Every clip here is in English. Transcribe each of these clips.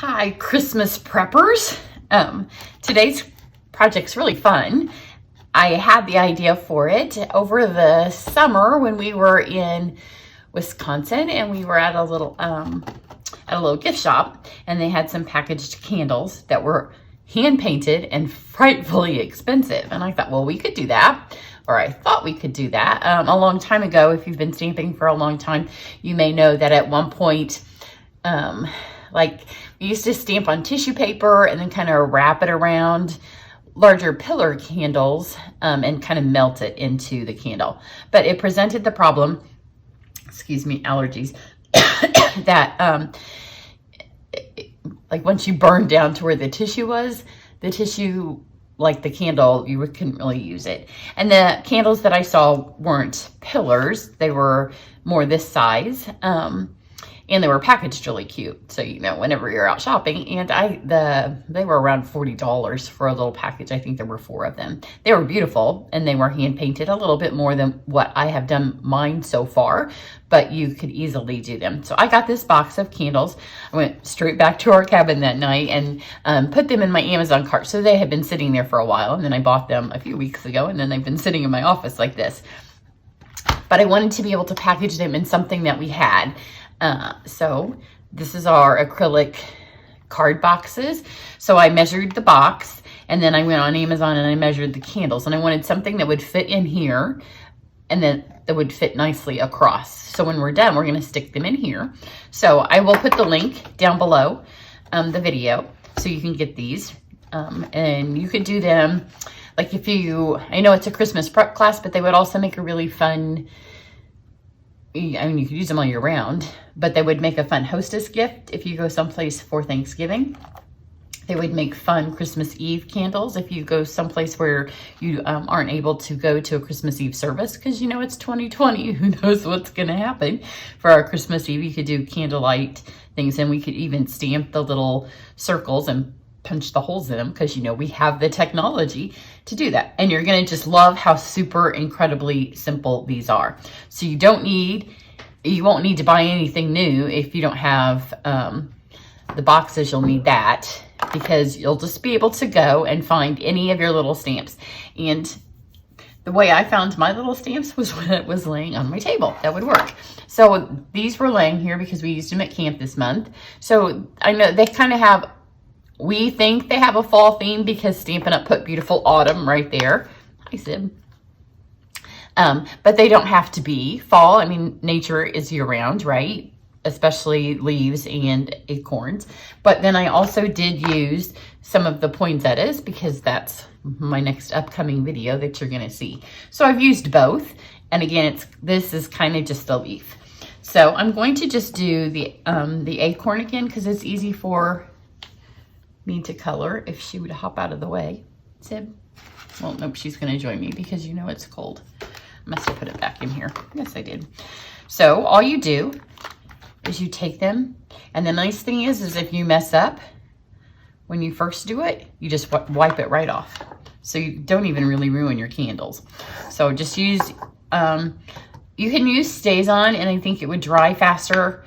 Hi, Christmas preppers. Today's project's really fun. I had the idea for it over the summer when we were in Wisconsin, and we were at a little gift shop, and they had some packaged candles that were hand painted and frightfully expensive. And I thought, well, we could do that. Or I thought we could do that. A long time ago, if you've been stamping for a long time, you may know that at one point, like we used to stamp on tissue paper and then kind of wrap it around larger pillar candles and kind of melt it into the candle. But it presented the problem, excuse me, allergies, that like once you burned down to where the tissue was, the tissue, like the candle, you couldn't really use it. And the candles that I saw weren't pillars. They were more this size. And they were packaged really cute. So, you know, whenever you're out shopping, and they were around $40 for a little package. I think there were 4 of them. They were beautiful, and they were hand painted, a little bit more than what I have done mine so far, but you could easily do them. So I got this box of candles. I went straight back to our cabin that night and put them in my Amazon cart. So they had been sitting there for a while, and then I bought them a few weeks ago, and then they've been sitting in my office like this. But I wanted to be able to package them in something that we had. So this is our acrylic card boxes. So I measured the box, and then I went on Amazon and I measured the candles, and I wanted something that would fit in here and then that would fit nicely across. So when we're done, we're going to stick them in here. So I will put the link down below the video so you can get these. And you could do them like I know it's a Christmas prep class, but they would also make a really fun, I mean, you could use them all year round, but they would make a fun hostess gift if you go someplace for Thanksgiving. They would make fun Christmas Eve candles if you go someplace where you aren't able to go to a Christmas Eve service, because, you know, it's 2020. Who knows what's going to happen for our Christmas Eve. You could do candlelight things, and we could even stamp the little circles and punch the holes in them, because, you know, we have the technology to do that. And you're going to just love how super incredibly simple these are. So you won't need to buy anything new if you don't have the boxes. You'll need that, because you'll just be able to go and find any of your little stamps. And the way I found my little stamps was when it was laying on my table. That would work. So these were laying here because we used them at camp this month. So I know they kind of have, we think they have a fall theme because Stampin' Up! Put beautiful autumn right there. Hi, Sid. But they don't have to be fall. I mean, nature is year-round, right? Especially leaves and acorns. But then I also did use some of the poinsettias, because that's my next upcoming video that you're going to see. So I've used both. And again, this is kind of just a leaf. So I'm going to just do the acorn again, because it's easy for me to color if she would hop out of the way. Sib? Well, nope, she's going to join me because you know it's cold. I must have put it back in here. Yes, I did. So all you do is you take them, and the nice thing is if you mess up when you first do it, you just wipe it right off. So you don't even really ruin your candles. So just use, you can use Stays-On, and I think it would dry faster.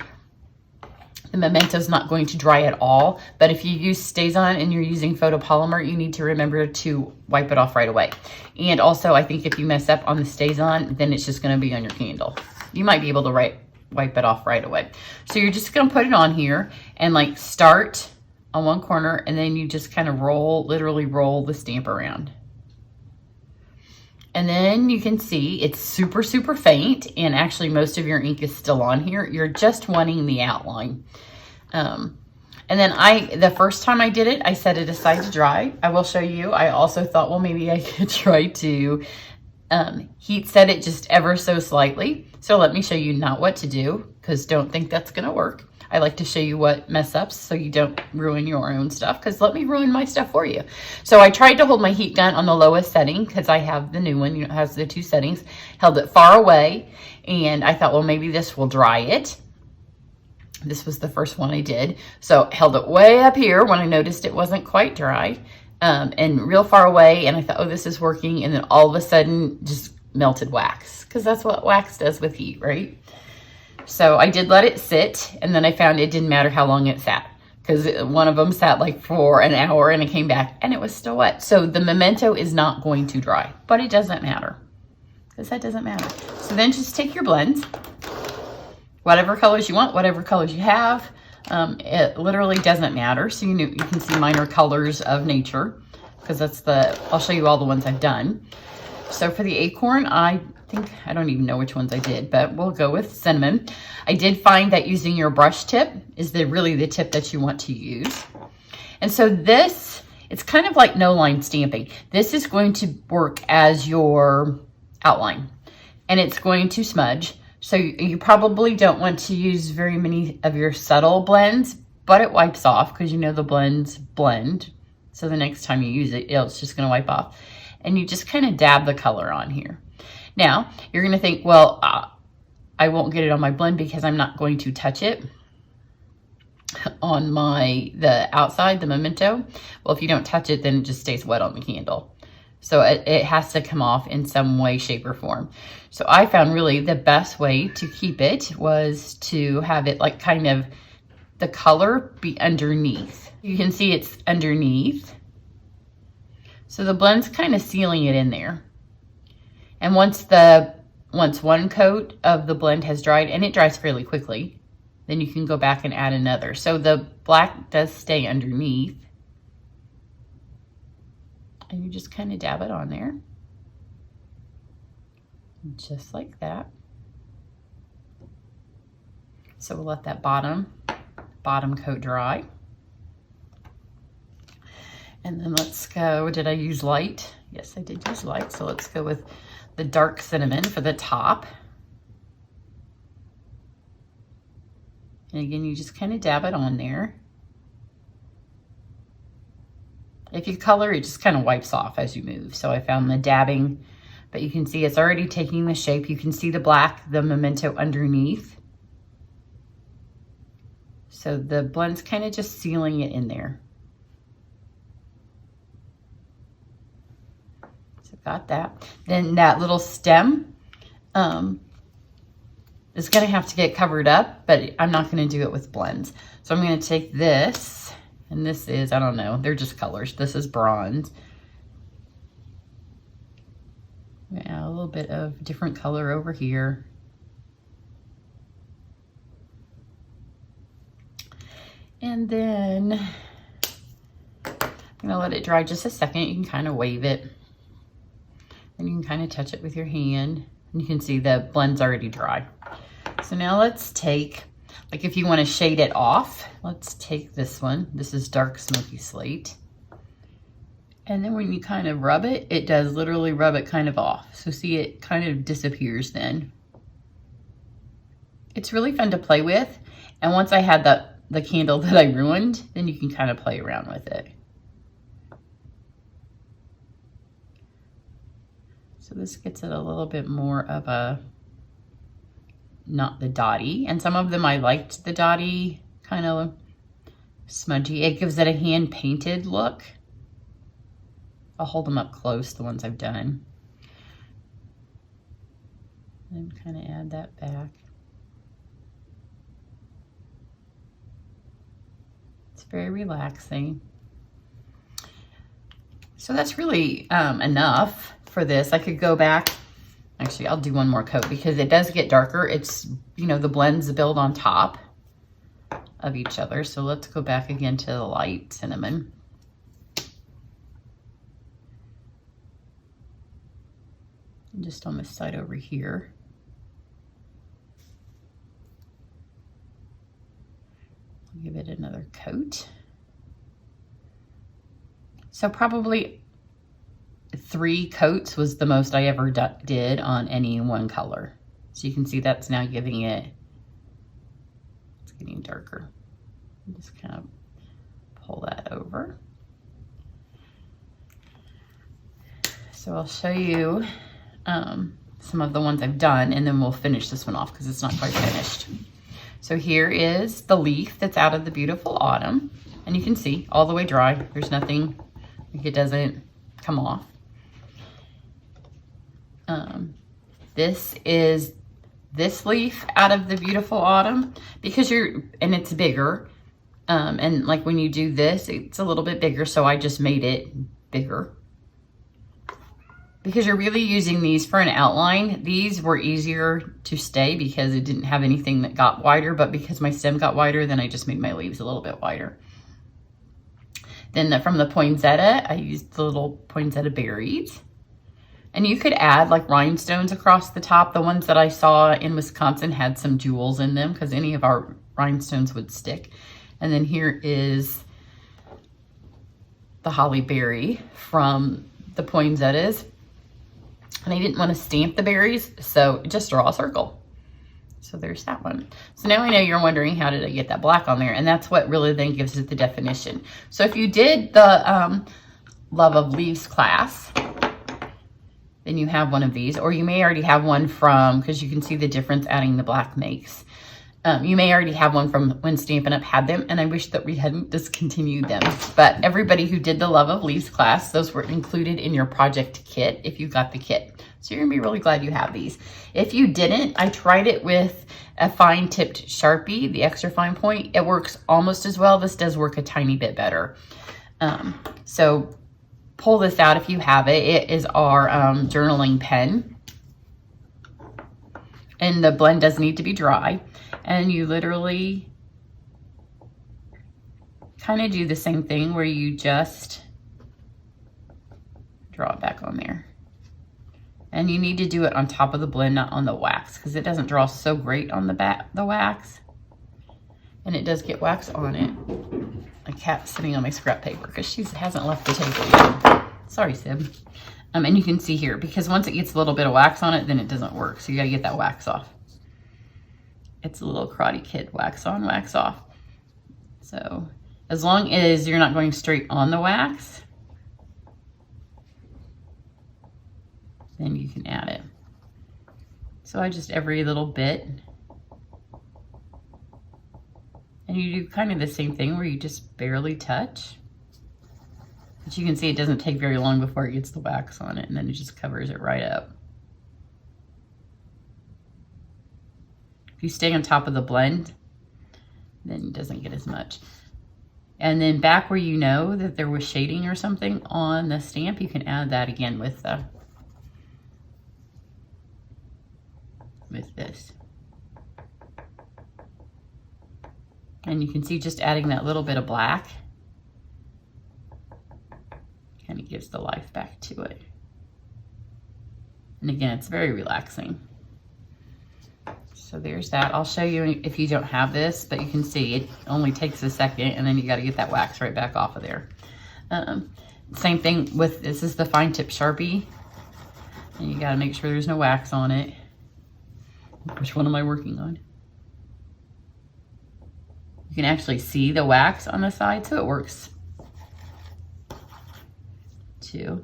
The Memento's not going to dry at all, but if you use Stays-On and you're using photopolymer, you need to remember to wipe it off right away. And also, I think if you mess up on the Stays-On, then it's just going to be on your candle. You might be able to wipe it off right away. So you're just going to put it on here and like start on one corner, and then you just kind of literally roll the stamp around. And then you can see it's super, super faint, and actually most of your ink is still on here. You're just wanting the outline. And then the first time I did it, I set it aside to dry. I will show you. I also thought, well, maybe I could try to heat set it just ever so slightly. So let me show you not what to do, because don't think that's going to work. I like to show you what mess ups so you don't ruin your own stuff, because let me ruin my stuff for you. So I tried to hold my heat gun on the lowest setting, because I have the new one, you know, it has the 2 settings, held it far away, and I thought, well, maybe this will dry it. This was the first one I did. So held it way up here when I noticed it wasn't quite dry, and real far away, and I thought, oh, this is working, and then all of a sudden just melted wax, because that's what wax does with heat, right? So I did let it sit, and then I found it didn't matter how long it sat. because one of them sat like for an hour and it came back and it was still wet. So the Memento is not going to dry, but it doesn't matter because that doesn't matter. So then just take your blends, whatever colors you want, whatever colors you have. It literally doesn't matter. So you can see minor colors of nature because I'll show you all the ones I've done. So for the acorn, I don't even know which ones I did, but we'll go with cinnamon. I did find that using your brush tip is really the tip that you want to use. And so this, it's kind of like no line stamping. This is going to work as your outline and it's going to smudge. So you probably don't want to use very many of your subtle blends, but it wipes off because you know the blends blend. So the next time you use it, it's just going to wipe off. And you just kind of dab the color on here. Now, you're going to think, well, I won't get it on my blend because I'm not going to touch it on the outside, the Memento. Well, if you don't touch it, then it just stays wet on the candle. So it has to come off in some way, shape, or form. So I found really the best way to keep it was to have it like kind of the color be underneath. You can see it's underneath. So the blend's kind of sealing it in there. And once one coat of the blend has dried, and it dries fairly quickly, then you can go back and add another. So the black does stay underneath. And you just kind of dab it on there. Just like that. So we'll let that bottom coat dry. And then let's go, did I use light? Yes, I did use light. So let's go with the dark cinnamon for the top. And again, you just kind of dab it on there. If you color, it just kind of wipes off as you move. So I found the dabbing, but you can see it's already taking the shape. You can see the black, the Memento underneath. So the blend's kind of just sealing it in there. So got that. Then that little stem is going to have to get covered up, but I'm not going to do it with blends. So I'm going to take this. And this is, I don't know, they're just colors. This is bronze. Yeah, a little bit of different color over here. And then I'm gonna let it dry just a second. You can kind of wave it. And you can kind of touch it with your hand. And you can see the blend's already dry. So now let's take, like if you want to shade it off, let's take this one. This is dark smoky slate. And then when you kind of rub it, it does literally rub it kind of off. So see, it kind of disappears then. It's really fun to play with. And once I had the candle that I ruined, then you can kind of play around with it. So this gets it a little bit more of a, not the dotty. And some of them I liked the dotty, kind of smudgy. It gives it a hand painted look. I'll hold them up close, the ones I've done. And kind of add that back. It's very relaxing. So that's really enough for this. I could go back. Actually, I'll do one more coat because it does get darker. It's, you know, the blends build on top of each other. So let's go back again to the light cinnamon. And just on this side over here. I'll give it another coat. So probably 3 coats was the most I ever did on any one color. So you can see that's now giving it, it's getting darker. Just kind of pull that over. So I'll show you some of the ones I've done, and then we'll finish this one off because it's not quite finished. So here is the leaf that's out of the Beautiful Autumn. And you can see all the way dry. There's nothing, like it doesn't come off. This is this leaf out of the Beautiful Autumn because and it's bigger. And like when you do this, it's a little bit bigger, so I just made it bigger. Because you're really using these for an outline. These were easier to stay because it didn't have anything that got wider, but because my stem got wider, then I just made my leaves a little bit wider. Then from the poinsettia, I used the little poinsettia berries. And you could add like rhinestones across the top. The ones that I saw in Wisconsin had some jewels in them because any of our rhinestones would stick. And then here is the holly berry from the poinsettias. And I didn't want to stamp the berries, so just draw a circle. So there's that one. So now I know you're wondering, how did I get that black on there? And that's what really then gives it the definition. So if you did the Love of Leaves class, then you have one of these, or you may already have one from, because you can see the difference adding the black makes. You may already have one from when Stampin' Up! Had them, and I wish that we hadn't discontinued them. But everybody who did the Love of Leaves class, those were included in your project kit if you got the kit. So you're gonna be really glad you have these. If you didn't, I tried it with a fine tipped Sharpie, the extra fine point. It works almost as well. This does work a tiny bit better. So pull this out if you have it. It is our journaling pen. And the blend does need to be dry. And you literally kind of do the same thing where you just draw it back on there. And you need to do it on top of the blend, not on the wax, because it doesn't draw so great on the wax. And it does get wax on it. My cat's sitting on my scrap paper because she hasn't left the table yet. Sorry, Sib. And you can see here, because once it gets a little bit of wax on it, then it doesn't work. So you got to get that wax off. It's a little Karate Kid, wax on, wax off. So as long as you're not going straight on the wax, then you can add it. So I just every little bit. And you do kind of the same thing where you just barely touch. But you can see it doesn't take very long before it gets the wax on it, and then it just covers it right up. If you stay on top of the blend, then it doesn't get as much. And then back where you know that there was shading or something on the stamp, you can add that again with this. And you can see just adding that little bit of black kind of gives the life back to it. And again, it's very relaxing. So there's that. I'll show you if you don't have this, but you can see it only takes a second, and then you got to get that wax right back off of there. Same thing with, this is the fine tip Sharpie, and you got to make sure there's no wax on it. Which one am I working on? You can actually see the wax on the side, so it works too.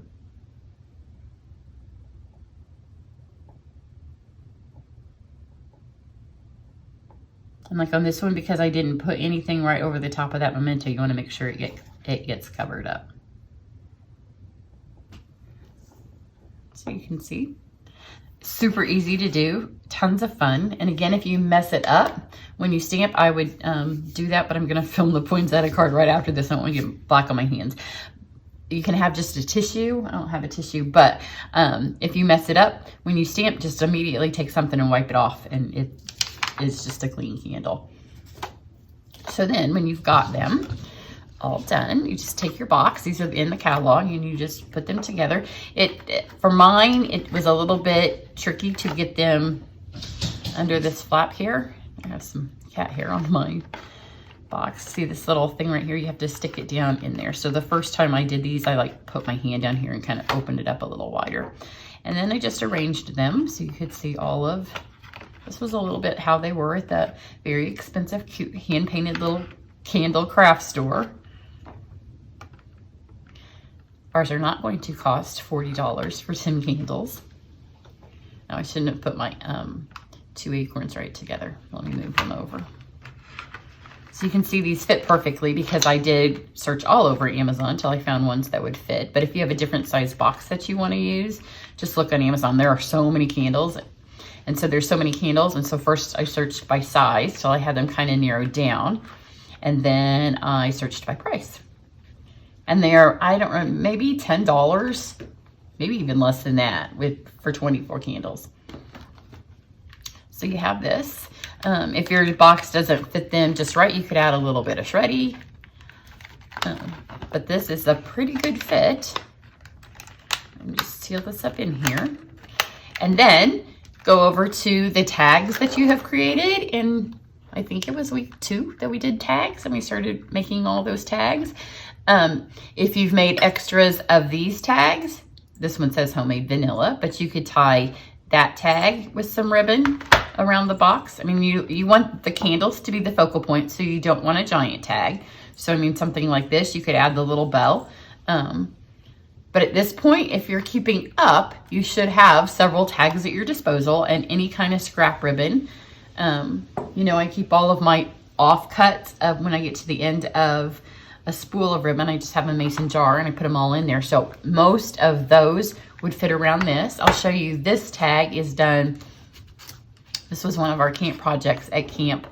And like on this one, because I didn't put anything right over the top of that memento, you want to make sure it gets covered up. So you can see, super easy to do, tons of fun. And again, if you mess it up when you stamp, I would do that, but I'm going to film the poinsettia card right after this. I don't want to get black on my hands. You can have just a tissue. I don't have a tissue, but if you mess it up, when you stamp, just immediately take something and wipe it off, and it is just a clean candle. So then when you've got them all done, you just take your box. These are in the catalog, and you just put them together. For mine, it was a little bit tricky to get them under this flap here. I have some cat hair on my box. See this little thing right here? You have to stick it down in there. So the first time I did these, I like put my hand down here and kind of opened it up a little wider. And then I just arranged them so you could see all of, this was a little bit how they were at that very expensive, cute, hand-painted little candle craft store. Ours are not going to cost $40 for 10 candles. Now I shouldn't have put my 2 acorns right together. Let me move them over. So you can see these fit perfectly because I did search all over Amazon until I found ones that would fit. But if you have a different size box that you want to use, just look on Amazon. There are so many candles. And so there's so many candles. And so first I searched by size till I had them kind of narrowed down. And then I searched by price. And they're, I don't remember, maybe $10, maybe even less than that for 24 candles. So you have this. If your box doesn't fit them just right, you could add a little bit of shreddy. But this is a pretty good fit. Let me just seal this up in here. And then go over to the tags that you have created. And I think it was week 2 that we did tags and we started making all those tags. If you've made extras of these tags, this one says homemade vanilla, but you could tie that tag with some ribbon around the box. I mean, you want the candles to be the focal point, so you don't want a giant tag. So, I mean, something like this, you could add the little bell. But at this point, if you're keeping up, you should have several tags at your disposal and any kind of scrap ribbon. You know, I keep all of my offcuts of when I get to the end of a spool of ribbon. I just have a mason jar and I put them all in there. So most of those would fit around this. I'll show you this tag is done. This was one of our camp projects at camp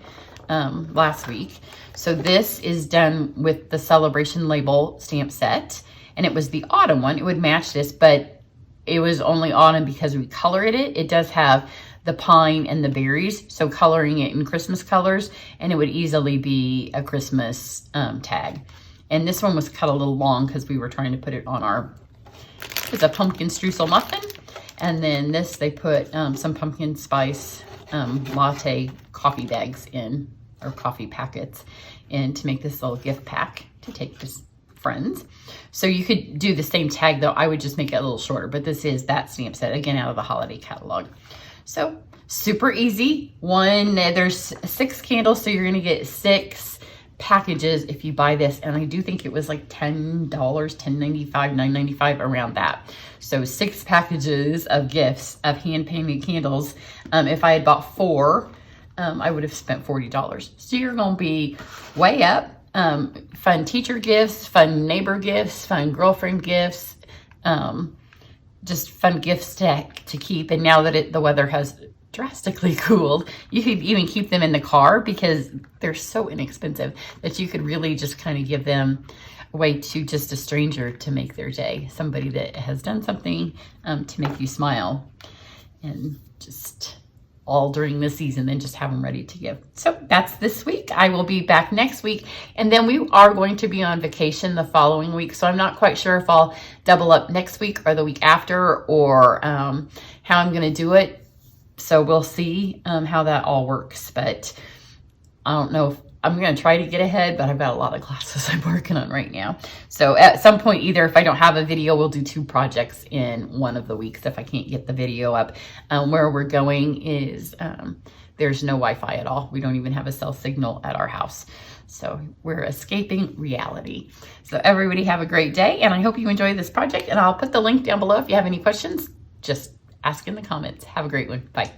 last week. So this is done with the celebration label stamp set, and it was the autumn one. It would match this, but it was only autumn because we colored it. It does have the pine and the berries, so coloring it in Christmas colors, and it would easily be a Christmas tag. And this one was cut a little long because we were trying to put it on our, it's a pumpkin streusel muffin. And then this, they put some pumpkin spice latte coffee bags in, or coffee packets in, to make this little gift pack to take to friends. So you could do the same tag, though I would just make it a little shorter, but this is that stamp set, again, out of the holiday catalog. So super easy. There's 6 candles, so you're gonna get 6 packages if you buy this, and I do think it was like $10, $10.95, $9.95, around that. So 6 packages of gifts of hand-painted candles. If I had bought 4, I would have spent $40. So you're gonna be way up. Fun teacher gifts, fun neighbor gifts, fun girlfriend gifts, just fun gifts to keep. And now that the weather has drastically cooled, you could even keep them in the car because they're so inexpensive that you could really just kind of give them away to just a stranger to make their day. Somebody that has done something to make you smile, and just all during the season, then just have them ready to give. So that's this week. I will be back next week, and then we are going to be on vacation the following week. So I'm not quite sure if I'll double up next week or the week after, or how I'm going to do it. So we'll see how that all works, but I don't know if I'm going to try to get ahead, but I've got a lot of classes I'm working on right now. So at some point, either if I don't have a video, we'll do 2 projects in one of the weeks if I can't get the video up. Where we're going is there's no Wi-Fi at all. We don't even have a cell signal at our house. So we're escaping reality. So everybody have a great day, and I hope you enjoy this project. And I'll put the link down below if you have any questions. Just ask in the comments. Have a great one. Bye.